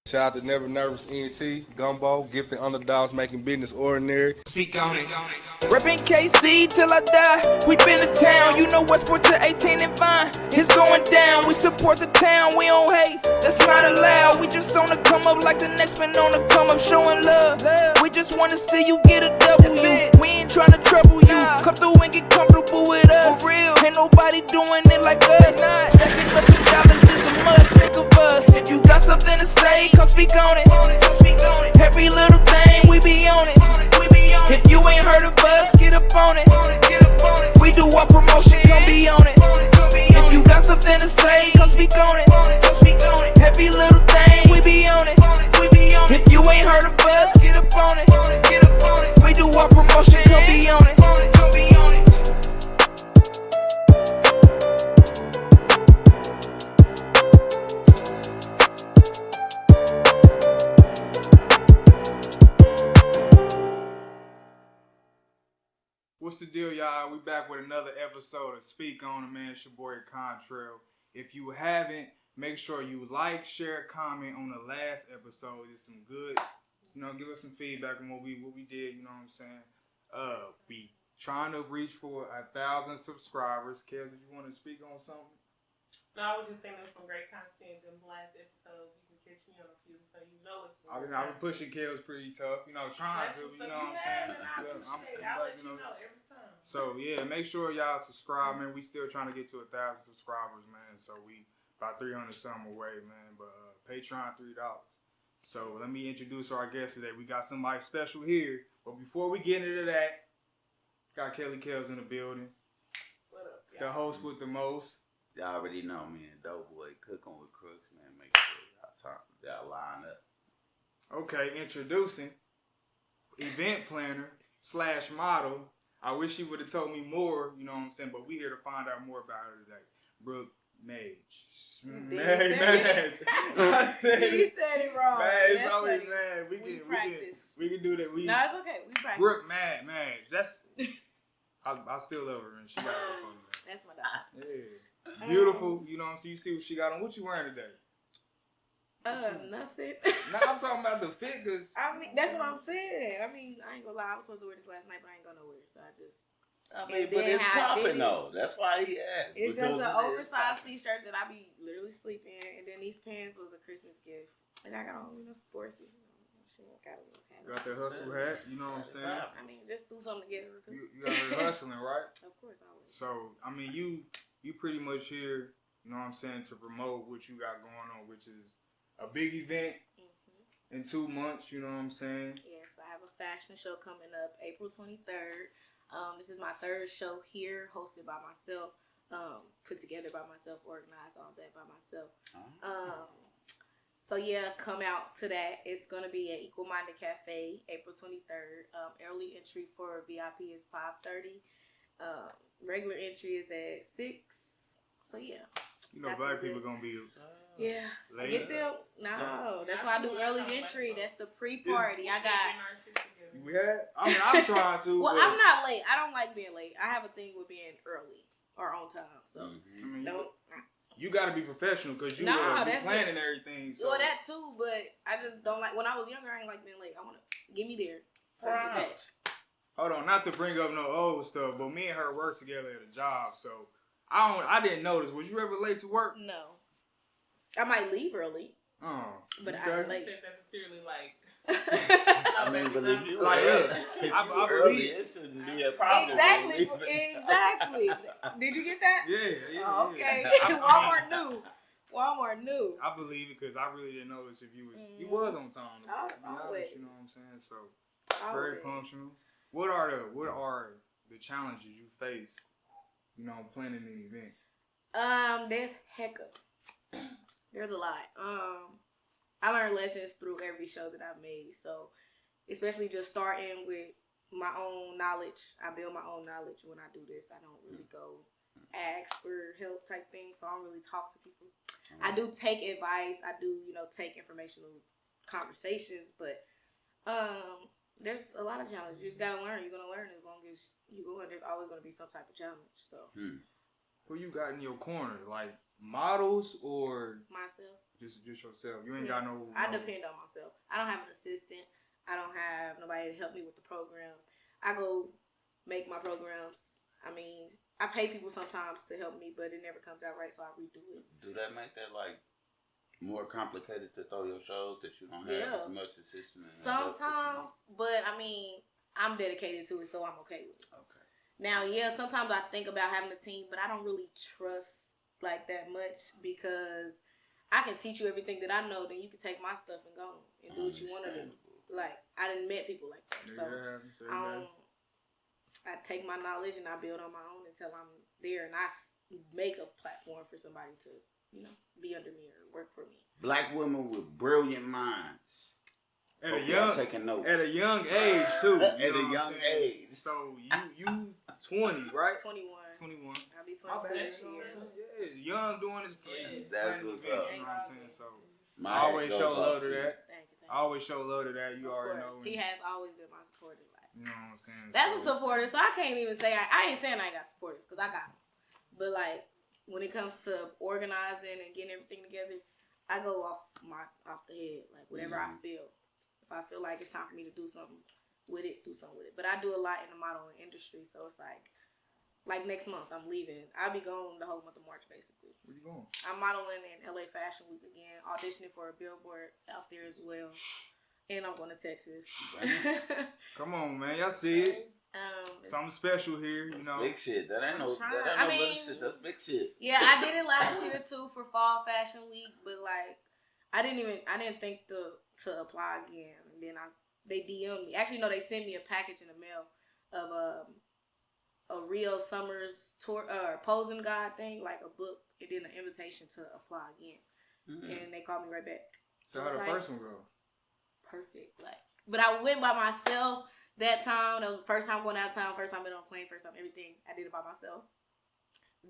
Shout out to Never Nervous ENT, Gumbo, gifted underdogs making business ordinary. Speak on it. Reppin' KC till I die. We been to town. You know what's sport to 18 and fine. It's going down. We support the town. We don't hate. That's not allowed. We just on the come up like the next man on the come up showing love. We just wanna see you get a W. We ain't tryna trouble you. Come through and get comfortable with us. For real. Ain't nobody doing it like us. Stacking up the dollars is a must. Think of us. If you got something to say, come speak on it. Every little thing, we be on it. If you ain't heard of us, get up on it. We do our promotion, come be on it. If you got something to say, come speak on it. Every little thing, we be on it. If you ain't heard of us, get up on it. We do our promotion, come be on it. What's the deal, y'all? We back with another episode of Speak On It, man. It's your boy Contrail. If you haven't, make sure you like, share, comment on the last episode. It's some good, give us some feedback on what we did. You know what I'm saying? We trying to reach for 1,000 subscribers. Kev, did you want to speak on something? No, I was just saying there's some great content in the last episode. You can catch me on a few, so you know it's. I've been pushing Kev's pretty tough. Trying to. You know what I'm saying? I'll let you know every time. So yeah, make sure y'all subscribe, man. We still trying to get to 1,000 subscribers, man. So we about 300 something away, man. But Patreon $3. So let me introduce our guest today. We got somebody special here. But before we get into that, got Kelly Kells in the building. What up, y'all? The host with the most. Y'all already know me and Doughboy cooking with crooks, man. Make sure y'all line up. Okay, introducing event planner / model. I wish she would have told me more, you know what I'm saying? But we here to find out more about her today. Brooke MADGE. MADGE. I said He said it wrong. Man, it's That's always funny. man. We can do that. No, it's okay. We practice. Brooke MADGE. That's I still love her and she got her phone. That's my dog. Yeah. Beautiful, you know what I'm saying? You see what she got on. What you wearing today? Nothing. Nah, I'm talking about the fit, cause I mean, that's what I'm saying. I mean, I ain't gonna lie. I was supposed to wear this last night, but I ain't gonna nowhere. So I just. But it's popping though. That's why he asked. It's just an oversized t-shirt that I be literally sleeping in, and then these pants was a Christmas gift, and I got on sportsy. Shit, got a little hat. got that hustle hat. You know what I'm saying? I mean, just do something together. You got her hustling, right? Of course, I would. So I mean, you pretty much here. You know what I'm saying, to promote what you got going on, which is a big event in 2 months. You know what I'm saying? Yes, I have a fashion show coming up April 23rd. This is my third show here, hosted by myself, put together by myself, organized all that by myself. So yeah, come out to that. It's gonna be at Equal Minded Cafe, April 23rd. Early entry for VIP is 5:30. Regular entry is at 6. So yeah. You know, black people gonna be late. Get them. No, that's why I do early entry. That's the pre-party. I got. We had. I mean, I'm trying to. Well, I'm not late. I don't like being late. I have a thing with being early or on time. So I mean, you got to be professional because you planning everything. So. Well, that too, but I just don't like. When I was younger, I ain't like being late. I want to get me there. So Hold on, not to bring up no old stuff, but me and her work together at a job, so. I didn't notice. Was you ever late to work? No. I might leave early. Oh. But okay. I'm late. Necessarily like. I mean, but if you like, I believe it shouldn't be a problem. Exactly. Did you get that? Yeah. Oh, okay. Yeah. Walmart knew. I believe it because I really didn't notice if you was. You was on time. Always. You know what I'm saying? So very punctual. What are the challenges you face? Planning an event. There's a lot. I learned lessons through every show that I've made. So, especially just starting with my own knowledge. I build my own knowledge when I do this. I don't really go ask for help type thing. So I don't really talk to people. I do take advice. I do, take informational conversations. But there's a lot of challenges. You just gotta learn. You're gonna learn as long as you go, and there's always gonna be some type of challenge. So, who you got in your corner? Like, models or Myself. just yourself? You ain't got no. I depend on myself. I don't have an assistant. I don't have nobody to help me with the programs. I go make my programs. I mean, I pay people sometimes to help me, but it never comes out right, so I redo it. Do that make that like more complicated to throw your shows that you don't have as much assistance? Sometimes, but I mean, I'm dedicated to it, so I'm okay with it. Okay. Now, sometimes I think about having a team, but I don't really trust like that much because I can teach you everything that I know, then you can take my stuff and go and do what you want to do. Like, I didn't met people like that, so I take my knowledge and I build on my own until I'm there, and I make a platform for somebody to, be under me or work for me. Black women with brilliant minds. At a young age too. At a young age. So you 20, right? 21. 21. I'll be 22 My bad. next year. Yeah, young doing his thing. That's what's up. You know what I'm saying? So I always show love to that. Thank you. I always show love to that. You already know. He has always been my supporter. You know what I'm saying? That's a supporter, so I can't even say I ain't saying I ain't got supporters because I got them. But like when it comes to organizing and getting everything together, I go off the head, like whatever I feel. If I feel like it's time for me to do something with it, do something with it. But I do a lot in the modeling industry, so it's like next month I'm leaving. I'll be gone the whole month of March basically. Where you going? I'm modeling in LA Fashion Week again, auditioning for a billboard out there as well. And I'm going to Texas. Come on, man. Y'all see it. Something special here, you know. Big shit. That ain't no little shit. That's big shit. Yeah, I did it last year too for Fall Fashion Week, but like I didn't think to apply again. And then they DM'd me. Actually, no, they sent me a package in the mail of a Rio Summers tour posing guide thing, like a book, and then an invitation to apply again. And they called me right back. So how the first one go? Perfect. But I went by myself that time. That was the first time going out of town, first time been on a plane, first time everything. I did it by myself.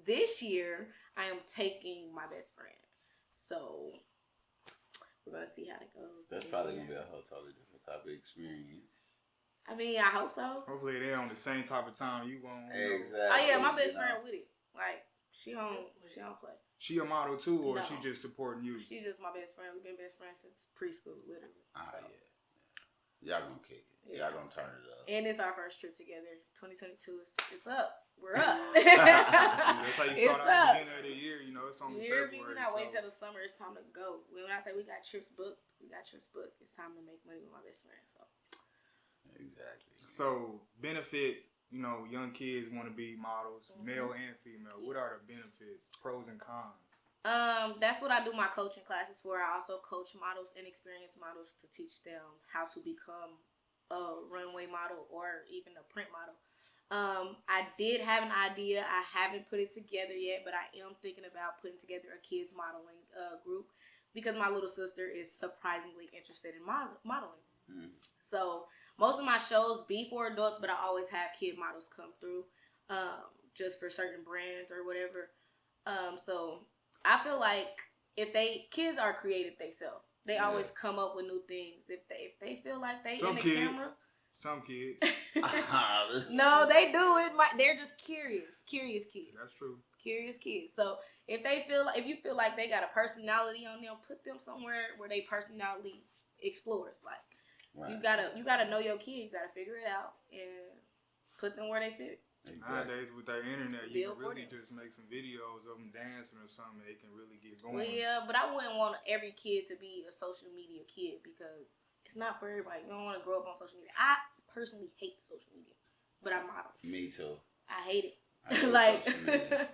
This year, I am taking my best friend. So we're gonna see how it goes. That's probably gonna be a whole totally different type of experience. I mean, I hope so. Hopefully they're on the same type of time you on. Exactly. Oh yeah, my best friend with it. Like she don't play. She a model too, or No. she just supporting you? She's just my best friend. We've been best friends since preschool, literally. So. Yeah. Y'all gonna kick it. Y'all gonna turn it up. And it's our first trip together. 2022. It's up. We're up. That's how you start out at the beginning of the year. You know, it's only February. We're not waiting till the summer. It's time to go. When I say we got trips booked, It's time to make money with my best friend. So. Exactly. So benefits. You know, young kids want to be models, male and female. What are the benefits, pros and cons? That's what I do my coaching classes for. I also coach models and experienced models to teach them how to become a runway model or even a print model. I did have an idea. I haven't put it together yet, but I am thinking about putting together a kids modeling group because my little sister is surprisingly interested in modeling. So most of my shows be for adults, but I always have kid models come through just for certain brands or whatever. So I feel like kids are creative themselves. They always come up with new things. If they feel like they in the camera. Some kids. No, they do it. They're just curious kids. That's true. Curious kids. So if you feel like they got a personality on them, put them somewhere where they personality explores. Like you gotta know your kid. You gotta figure it out and put them where they fit. Exactly. Nowadays with that internet, you can really them. just make some videos of them dancing or something. They can really get going. Well, yeah, but I wouldn't want every kid to be a social media kid because it's not for everybody. You don't want to grow up on social media. I personally hate social media, but I model. Me too. I hate it. I hate Like, social media.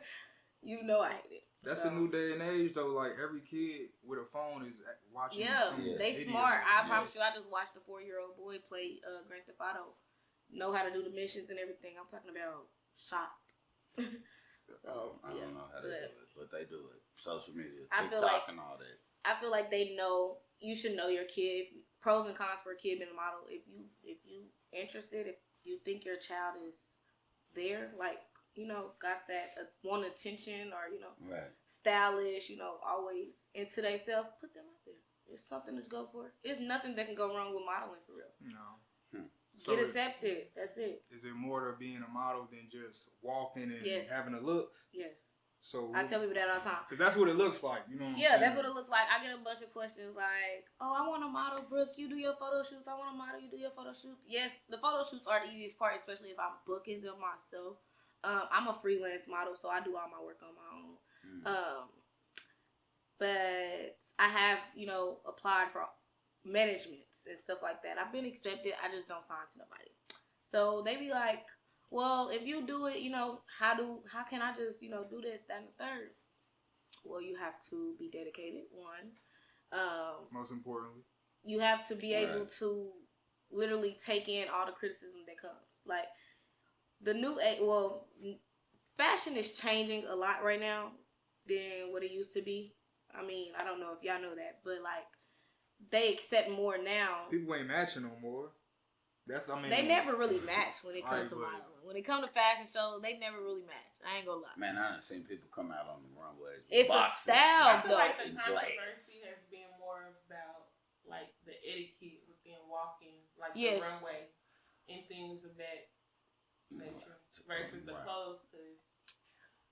you know I hate it. That's the new day and age, though. Like, every kid with a phone is watching. Yeah, they videos. smart. I promise you, I just watched a 4-year-old boy play Grand Theft Auto. Know how to do the missions and everything. I'm talking about shop. So, I don't know how to do it, but they do it. Social media, I feel TikTok like- and all that. I feel like they know, you should know your kid. Pros and cons for a kid being a model. If you interested, if you think your child is there, like, got that want attention or, Right. stylish, always into themselves, put them out there. It's something to go for. It's nothing that can go wrong with modeling for real. No. Get accepted. That's it. Is it more to being a model than just walking and Yes. having the looks? Yes. So I tell people that all the time. because that's what it looks like. You know what I'm saying? Yeah, that's what it looks like. I get a bunch of questions like, "Oh, I want a model, Brooke. You do your photo shoots. I want a model. You do your photo shoots." Yes, the photo shoots are the easiest part, especially if I'm booking them myself. I'm a freelance model, so I do all my work on my own. But I have, applied for managements and stuff like that. I've been accepted. I just don't sign to nobody. So they be like, "Well, if you do it, how can I just, do this, that, and the third?" Well, you have to be dedicated, one. Most importantly. You have to be able to literally take in all the criticism that comes. Like, fashion is changing a lot right now than what it used to be. I mean, I don't know if y'all know that, but, like, they accept more now. People ain't matching no more. They never really match when it comes to modeling. When it comes to fashion shows, they never really match. I ain't gonna lie. Man, I done seen people come out on the runways. It's a style, I feel though. like the controversy has been more about like the etiquette within walking, like the runway and things of that nature versus the clothes. Because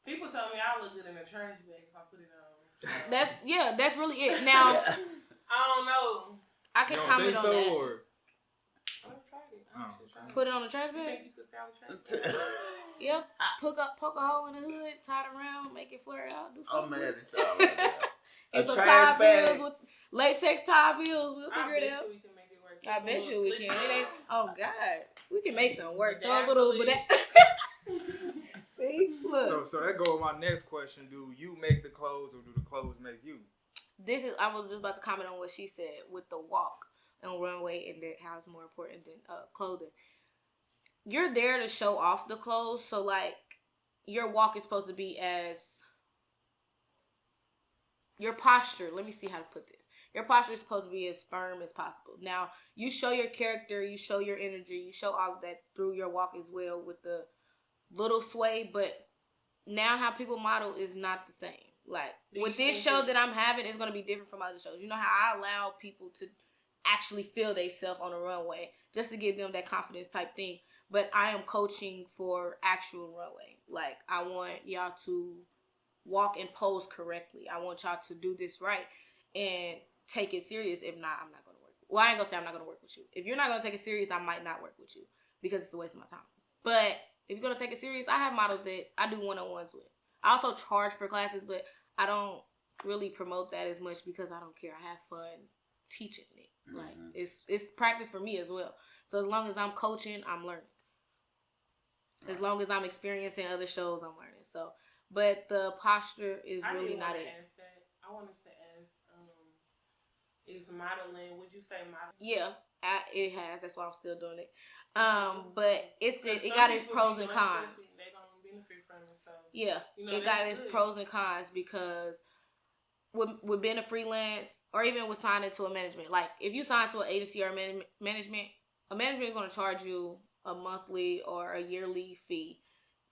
people tell me I look good in a trash bag if I put it on. So. That's really it. Now, I don't know. I can comment on that. Or? Put it on the trash bag? You think you could style a trash bag? Yep. Poke a hole in the hood, tie it around, make it flare out, do I'm something. mad at y'all right now. And some trash tie bag. bills with latex tie bills. We'll figure it out. I bet you we can make it work. I bet you we can. It ain't. Oh God, we can make something work. Yeah, Throw a little bit. See, look. So that go with my next question. Do you make the clothes or do the clothes make you? I was just about to comment on what she said with the walk on runway and that how it's more important than clothing. You're there to show off the clothes, so like your walk is supposed to be as your posture. Let me see how to put this. Your posture is supposed to be as firm as possible. Now, you show your character, you show your energy, you show all of that through your walk as well with the little sway, but now how people model is not the same. Like, with this show that I'm having, it's going to be different from other shows. You know how I allow people to actually feel themselves on the runway just to give them that confidence type thing. But I am coaching for actual runway. Like, I want y'all to walk and pose correctly. I want y'all to do this right and take it serious. If not, I'm not going to work. Well, I ain't going to say I'm not going to work with you. If you're not going to take it serious, I might not work with you because it's a waste of my time. But if you're going to take it serious, I have models that I do one-on-ones with. I also charge for classes, but I don't really promote that as much because I don't care. I have fun teaching it. Like, it's practice for me as well. So as long as I'm coaching, I'm learning. As long as I'm experiencing other shows, I'm learning. So, but the posture is really not it. I wanted to ask, is modeling, would you say modeling? Yeah, it has. That's why I'm still doing it. But it got its pros and cons. They don't benefit from it, so. Yeah, it got its pros and cons because with being a freelance or even with signing to a management, like if you sign to an agency or management, a management is going to charge you a monthly or a yearly fee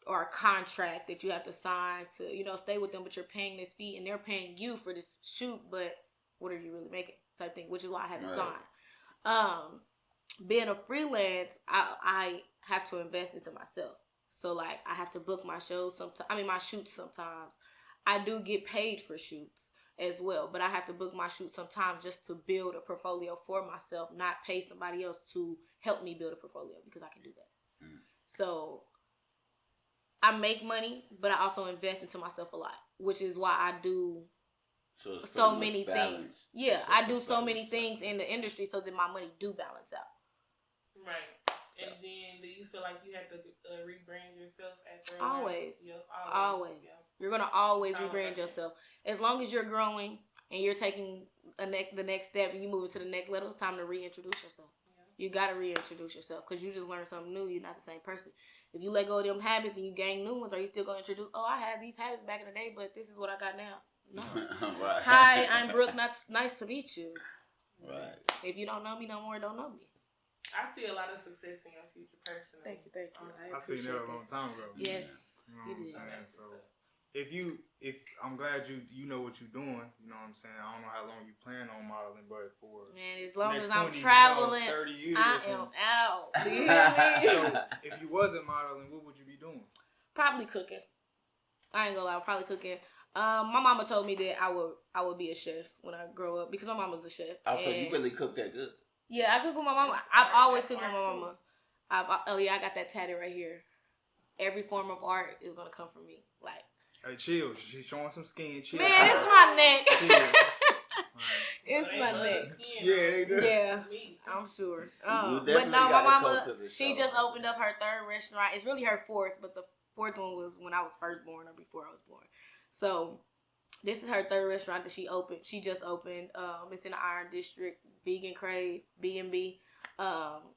or a contract that you have to sign to, stay with them, but you're paying this fee and they're paying you for this shoot, but what are you really making? Type thing, which is why I haven't signed. Being a freelance, I have to invest into myself. So like I have to book my shows sometimes. I mean my shoots sometimes. I do get paid for shoots as well, but I have to book my shoots sometimes just to build a portfolio for myself, not pay somebody else to help me build a portfolio because I can do that. So I make money, but I also invest into myself a lot, which is why I do so many things. Yeah, I do so many things in the industry so that my money do balance out. Right. So. And then do you feel like you have to rebrand yourself after a while? Always. Yeah, always. Yeah. You're going to always rebrand yourself. As long as you're growing and you're taking the next step and you move to the next level, it's time to reintroduce yourself. Yeah. You got to reintroduce yourself because you just learned something new. You're not the same person. If you let go of them habits and you gain new ones, are you still going to introduce, I had these habits back in the day, but this is what I got now? No. Right. Hi, I'm Brooke. Nice to meet you. Right. If you don't know me no more, don't know me. I see a lot of success in your future personally. Thank you. I seen that a long time ago. Yes. You know what I'm saying? So if I'm glad you know what you're doing, you know what I'm saying? I don't know how long you plan on modeling, but for as long as next I'm 20, traveling, 30 years I am out. Do you hear me? So if you wasn't modeling, what would you be doing? Probably cooking. I ain't gonna lie, I'm probably cooking. My mama told me that I would be a chef when I grow up because my mama's a chef. Oh, so you really cook that good? Yeah, I cook with my mama. I've always cooked with my mama. I got that tatted right here. Every form of art is gonna come from me. Like, hey, chill. She's showing some skin. Chill. man, it's my neck. Chill. It's my neck. Yeah, they do. Yeah, I'm sure. But definitely no, my gotta mama, come to the she show. just opened up her third restaurant. It's really her fourth, but the fourth one was when I was first born or before I was born. So this is her third restaurant that she opened. She just opened. It's in the Iron District, Vegan Crave, B&B.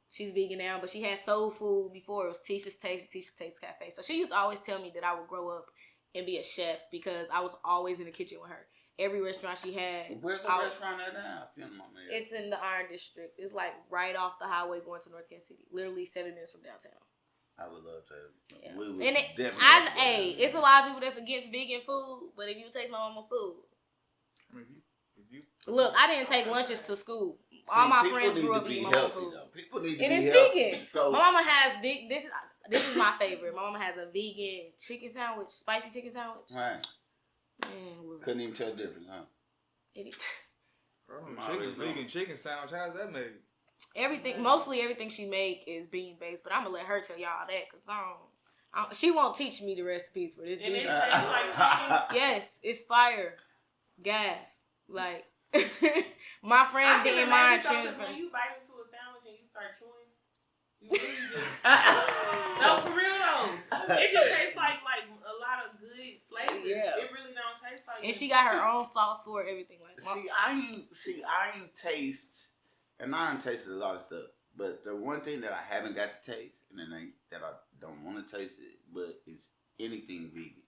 She's vegan now, but she had soul food before. It was Tisha's Taste Cafe. So she used to always tell me that I would grow up and be a chef because I was always in the kitchen with her. Every restaurant she had. Where's the restaurant at now? It's in the Iron District. It's like right off the highway going to North Kansas City. Literally 7 minutes from downtown. I would love to. Yeah. We would And definitely. it's a lot of people that's against vegan food, but if you taste my mama food. I mean, if you Look, I didn't take lunches to school. All my friends grew up eating my mama food. People need to And be it's healthy. vegan. So My mama has this is my favorite. My mama has a vegan chicken sandwich, spicy chicken sandwich. right. Man, look. Couldn't even tell the difference, huh? vegan chicken sandwich, how's that made? Mostly everything she make is bean based, but I'm gonna let her tell y'all that because she won't teach me the recipes for this. And it vegan. tastes like chicken. Yes, it's fire, gas. Like my friend I didn't can mind imagine though, 'cause transfer. when you bite into a sandwich and you start chewing, you really just no, for real though. It just tastes like a lot of good flavors. Yeah. It really don't taste like. And she got her own sauce for it, everything. Like I ain't taste, and I ain't tasted a lot of stuff. But the one thing that I haven't got to taste, and it ain't that I don't want to taste it, but it's anything vegan.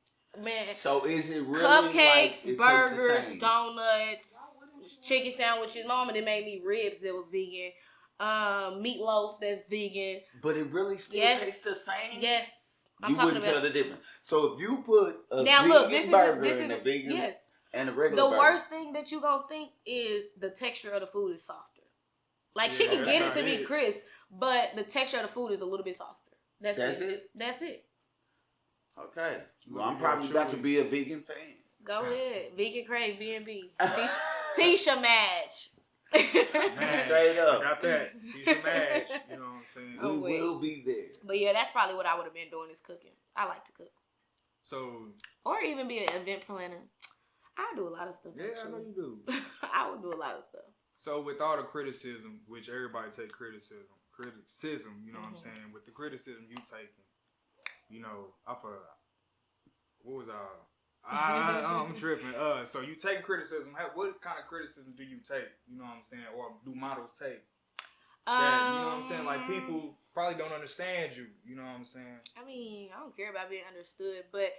Man, So is it really cupcakes, like it burgers, tastes the same? donuts, chicken sandwiches. My mama did make me ribs that was vegan. Meatloaf that's vegan. But it really still Yes. tastes the same. Yes, I'm You talking wouldn't tell about. the difference. So if you put a Now vegan look, this burger is and a vegan yes. and a regular The burger, worst thing that you gonna think is the texture of the food is softer. Like she can get it to be crisp, but the texture of the food is a little bit softer. That's it. That's it. Okay. Well, I'm probably got to be a vegan fan. Go ahead. Vegan Crave, B&B. Tisha Madge. Man, Straight up. Got that. Tisha Madge. You know what I'm saying? Oh, We will be there. But yeah, that's probably what I would have been doing is cooking. I like to cook. So, Or even be an event planner. I do a lot of stuff. yeah, I know actually. you do. I would do a lot of stuff. So with all the criticism, which everybody take criticism, you know what I'm saying? With the criticism you taking, you know, what was I'm tripping. So you take criticism. What kind of criticism do you take? You know what I'm saying? Or do models take? That, you know what I'm saying? Like people probably don't understand you. You know what I'm saying? I mean, I don't care about being understood, but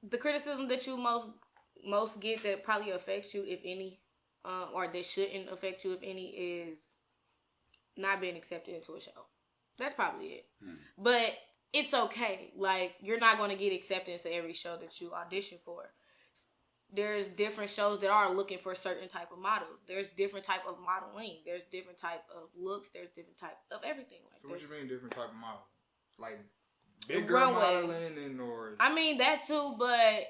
the criticism that you most get that probably affects you, if any, or that shouldn't affect you, if any, is not being accepted into a show. That's probably it. But it's okay. Like, you're not going to get accepted into every show that you audition for. There's different shows that are looking for certain type of models. There's different type of modeling. There's different type of looks. There's different type of everything. Like, So what you mean different type of model? Like big girl runway modeling and or I mean that too, but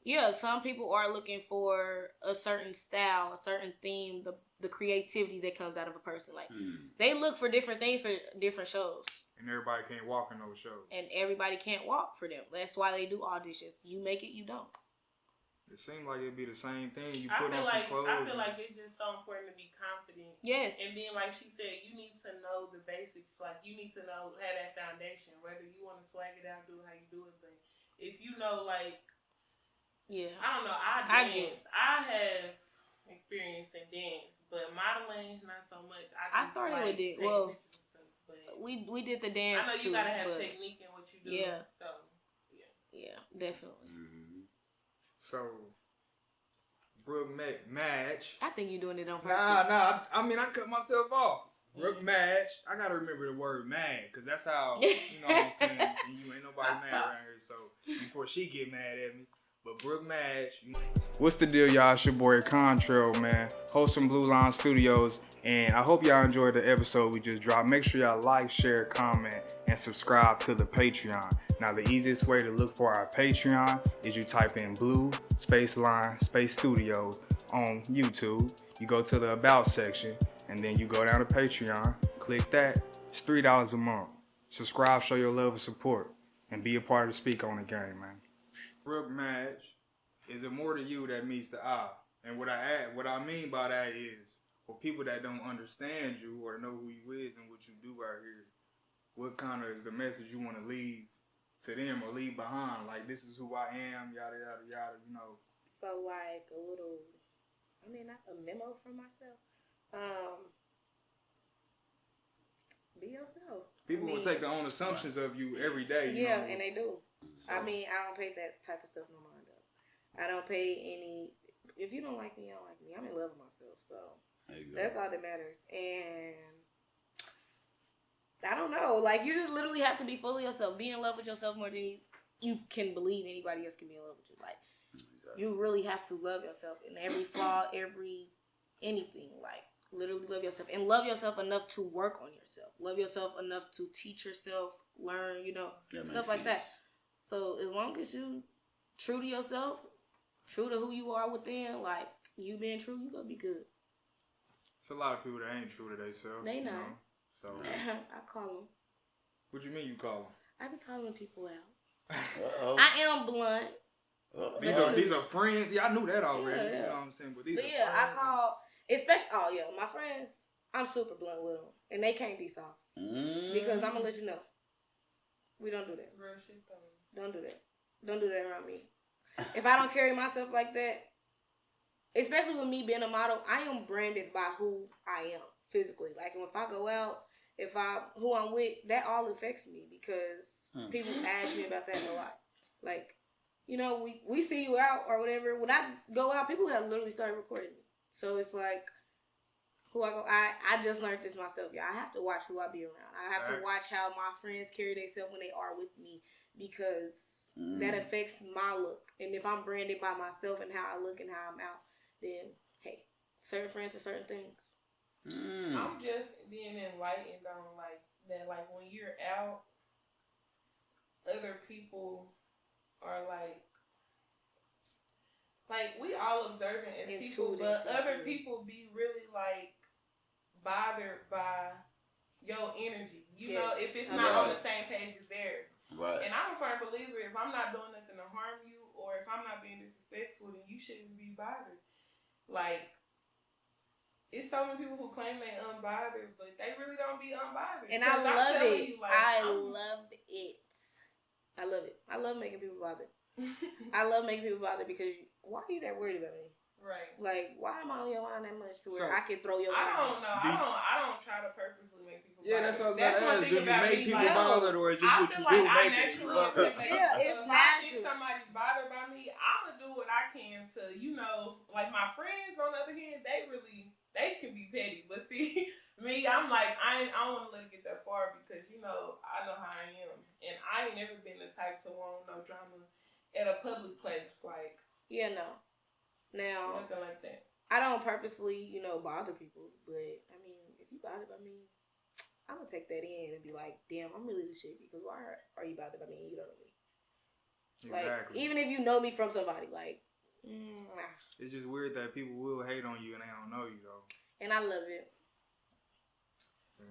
yeah, some people are looking for a certain style, a certain theme, the creativity that comes out of a person. Like they look for different things for different shows. and everybody can't walk in those shows. And everybody can't walk for them. That's why they do auditions. You make it, you don't. It seems like it'd be the same thing. You I put feel on some like clothes. it's just so important to be confident. Yes. And then, like she said, you need to know the basics. Like you need to know have that foundation. Whether you want to swag it out, do it how you do it, but if you know, like, yeah, I don't know. I dance. I have experience in dance, but modeling not so much. I started with it. Well, we did the dance. I know you too, gotta have but technique in what you do. Yeah. So yeah, definitely. So, Brooke Madge. I think you're doing it on purpose. Nah. I mean, I cut myself off. Brooke Madge. I gotta remember the word mad, because that's how, you know what I'm saying? And you ain't nobody mad around here, so before she get mad at me. But Brooke Madge, what's the deal, y'all? It's your boy Contrail, man. Host from Blue Line Studios. And I hope y'all enjoyed the episode we just dropped. Make sure y'all like, share, comment, and subscribe to the Patreon. Now, the easiest way to look for our Patreon is you type in Blue Space Line Space Studios on YouTube. You go to the About section, and then you go down to Patreon. Click that. It's $3 a month. Subscribe, show your love and support, and be a part of the Speak On the Game, man. Brooke Madge, is it more to you that meets the eye? And what I mean by that is, for people that don't understand you or know who you is and what you do out here, what kind of is the message you want to leave to them or leave behind? Like, this is who I am, yada, yada, yada, you know. So, like, a little, not a memo for myself. Be yourself. People will take their own assumptions of you every day. You know? And they do. So. I don't pay that type of stuff no mind up. I don't pay any. If you don't like me, you don't like me. I'm in love with myself, so that's all that matters. And I don't know. Like, you just literally have to be fully yourself. Be in love with yourself more than you can believe anybody else can be in love with you. Like, you really have to love yourself in every flaw, anything. Like, literally love yourself. And love yourself enough to work on yourself. Love yourself enough to teach yourself, learn, stuff like that. So, as long as you true to yourself, true to who you are within, like, you being true, you gonna be good. It's a lot of people that ain't true to themselves. They not. So I call them. What you mean you call them? I be calling people out. Uh-oh. I am blunt. These are friends. Yeah, I knew that already. Yeah. You know what I'm saying? But I call, especially, my friends, I'm super blunt with them. And they can't be soft. Because I'm going to let you know. We don't do that. Real shit though. Don't do that. Don't do that around me. If I don't carry myself like that, especially with me being a model, I am branded by who I am physically. Like, if I go out, who I'm with, that all affects me because people ask me about that a lot. Like, we see you out or whatever. When I go out, people have literally started recording me. So it's like, who I go, I just learned this myself, y'all. I have to watch who I be around. I have to watch how my friends carry themselves when they are with me because that affects my look. And if I'm branded by myself and how I look and how I'm out, then, hey, certain friends are certain things. I'm just being enlightened on, like, that, like, when you're out, other people are, like, we all observant as people, but other people be really, like, bothered by your energy. You know, if it's not on the same page as theirs. Right. And I'm a firm believer, if I'm not doing nothing to harm you, or if I'm not being disrespectful, then you shouldn't be bothered. Like, it's so many people who claim they unbothered, but they really don't be unbothered. And I love it. You, like, I love it. I love it. I love making people bothered. I love making people bothered because why are you that worried about me? Right. Like, why am I on your mind that much to where I can throw your mind? I don't know. I don't try to purposely make people bothered. That's what I was going to ask. Do you make people like, bothered or is just what you do make it? It's if natural. If somebody's bothered by me, I'm going to do what I can to, like my friends, on the other hand, they can be petty. But see, me, I'm like, I don't want to let it get that far because, I know how I am. And I ain't never been the type to want no drama at a public place. Like, yeah, no. Now, nothing like that. I don't purposely, bother people. But, if you bothered by me, I'm going to take that in and be like, damn, I'm really the shit because why are you bothered by me and you don't know me? Exactly. Like, even if you know me from somebody, like, nah. It's just weird that people will hate on you and they don't know you, though. And I love it.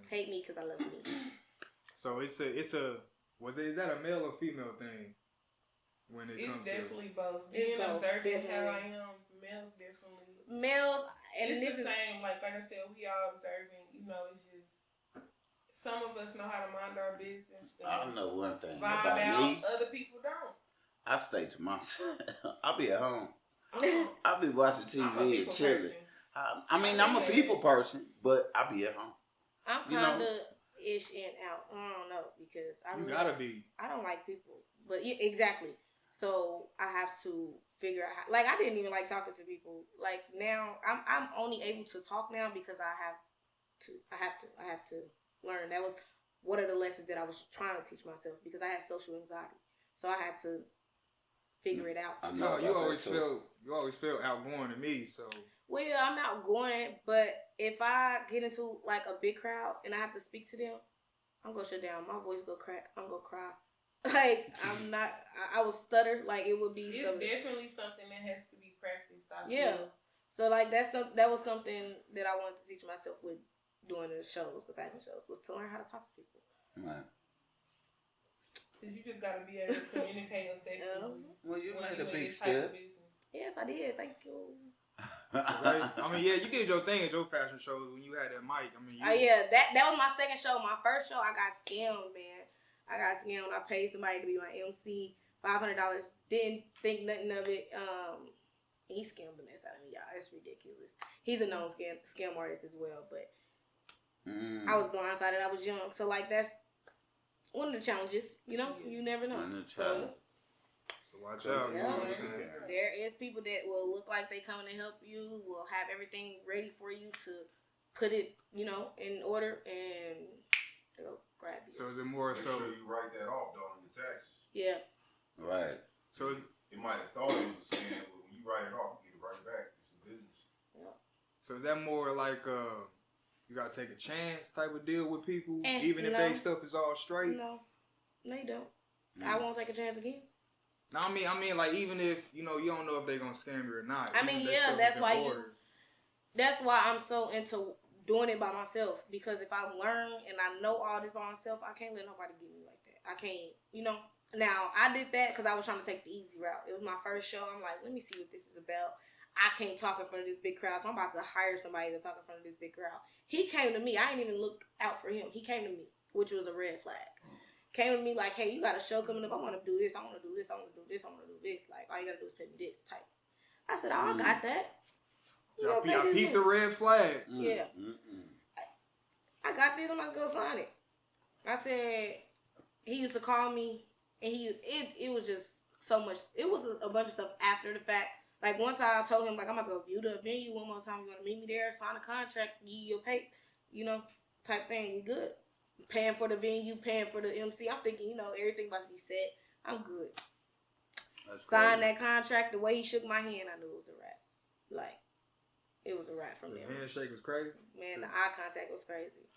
Hate me because I love me. So is that a male or female thing? When it comes definitely both. It's Being both, observant definitely. how I am, males definitely. Males, and it's this the is same. Like I said, we all observant. It's just some of us know how to mind our business. I know one thing Find about out me. other people don't. I stay to myself. I'll be at home. I'm I'll be watching a TV people and chilling. person. I'm a people person, but I'll be at home. I'm kind of ish and out. I don't know because you gotta be. I don't like people, but exactly. So I have to figure out how, like, I didn't even like talking to people. Like, now I'm only able to talk now because I have to learn. That was one of the lessons that I was trying to teach myself because I had social anxiety. So I had to figure it out. No, you always feel outgoing to me. So well, I'm outgoing, but if I get into like a big crowd and I have to speak to them, I'm gonna shut down. My voice gonna crack. I'm gonna cry. Like I'm not. I will stutter. Like it would be. It's definitely something that has to be practiced. I feel. So like that was something that I wanted to teach myself with doing the shows, the fashion shows, was to learn how to talk to people. Right. Cause you just gotta be able to communicate effectively. Well, you made a big step. Yes, I did. Thank you. right? I mean, yeah, you did your thing at your fashion shows when you had that mic. I mean, that was my second show. My first show, I got scammed, man. I got scammed. I paid somebody to be my MC, $500. Didn't think nothing of it. He scammed the mess out of me, y'all. It's ridiculous. He's a known scam artist as well, but I was blindsided. I was young, so like that's one of the challenges. You know, you never know. So watch out. You know what I'm saying? There is people that will look like they coming to help you. Will have everything ready for you to put it, in order, and they'll grab you. So is it more Make so? sure you write that off though on your taxes. Yeah. Right. So You might have thought it was a scam, but when you write it off, you get it right back. It's a business. Yeah. So is that more like you gotta take a chance type of deal with people, even if no. they stuff is all straight? No, you don't. I won't take a chance again. No, I mean, like even if you don't know if they're gonna scam you or not. I mean, yeah, that's why I'm so into doing it by myself, because if I learn and I know all this by myself, I can't let nobody get me like that. I can't, Now I did that because I was trying to take the easy route. It was my first show. I'm like, let me see what this is about. I can't talk in front of this big crowd, so I'm about to hire somebody to talk in front of this big crowd. He came to me. I didn't even look out for him. He came to me, which was a red flag. Came to me like, hey, you got a show coming up. I want to do this. I want to do this. I want to do this. I want to do this. Like, all you got to do is pay me this type. I said, oh, I got that. I peeped the red flag. Yeah. I got this. I'm about to go sign it. I said, he used to call me, and it was just so much. It was a bunch of stuff after the fact. Like, once I told him, like, I'm about to go view the venue one more time. You want to meet me there, sign a contract, give you your pay, type thing. You good. Paying for the venue, paying for the MC. I'm thinking, everything about to be set. I'm good. Signed that contract. The way he shook my hand, I knew it was a wrap. Like, it was a wrap from there. The handshake was crazy. Man, the eye contact was crazy.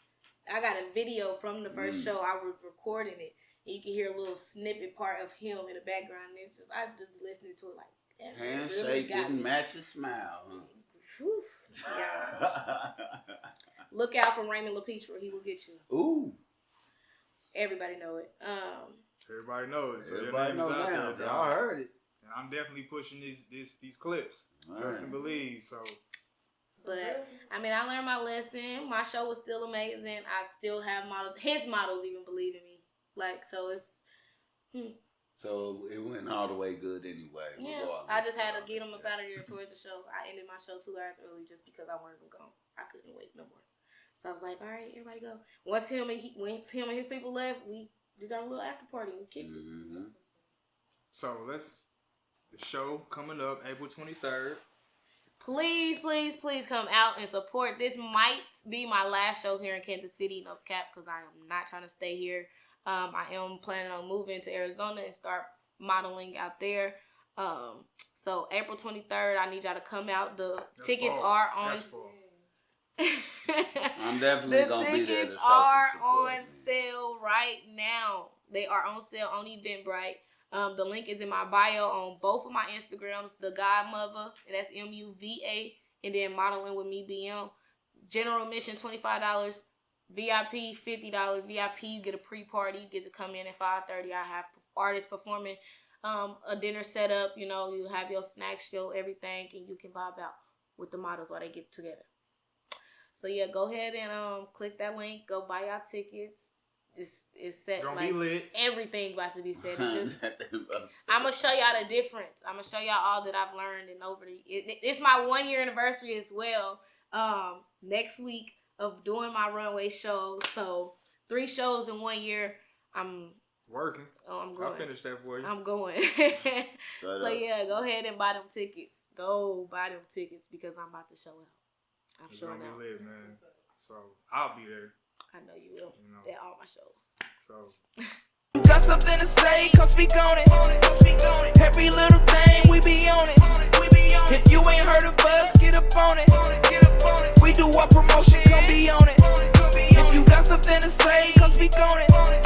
I got a video from the first show. I was recording it. And you can hear a little snippet part of him in the background. And I just listening to it like, handshake really didn't match your smile. Huh? Yeah. Look out for Raymond LaPetra. He will get you. Ooh. Everybody know it. Everybody knows it. So everybody knows now. Y'all heard it. And I'm definitely pushing these clips. Trust and believe. So. But I learned my lesson. My show was still amazing. I still have models. His models even believe in me. Like, so it's. So it went all the way good anyway. Yeah, I just had to get him up out of there towards the show. I ended my show 2 hours early just because I wanted him gone. I couldn't wait no more. So I was like, all right, everybody go. Once him and his people left, we did our little after party. We kicked it. So the show coming up April 23rd. Please, please, please come out and support. This might be my last show here in Kansas City, no cap, because I am not trying to stay here. I am planning on moving to Arizona and start modeling out there. So April 23rd, I need y'all to come out. The tickets are on. I'm definitely gonna be there to show some support. The tickets are on sale right now. They are on sale on Eventbrite. The link is in my bio on both of my Instagrams. The Godmother, and that's MUVA, and then Modeling with Me BM. General admission $25. VIP $50. VIP, you get a pre-party. You get to come in at 5:30. I have artists performing a dinner setup. You have your snacks, your everything, and you can vibe out with the models while they get together. So yeah, go ahead and click that link. Go buy y'all tickets. It's set. Gonna be lit. Everything about to be set. It's just I'm gonna show y'all the difference. I'm gonna show y'all all that I've learned, and it's my 1 year anniversary as well. Next week of doing my runway show. So 3 shows in 1 year. I'm working. Oh, I'm going. I'll finish that for you. I'm going. So yeah, go ahead and buy them tickets. Go buy them tickets because I'm about to show out. It's gonna be lit, man. So I'll be there. I know you will. At all my shows. So You got something to say, come speak on it. Every little thing, we be on it. If you ain't heard of us, get up on it. We do our promotion, come be on it. If you got something to say, come speak on it.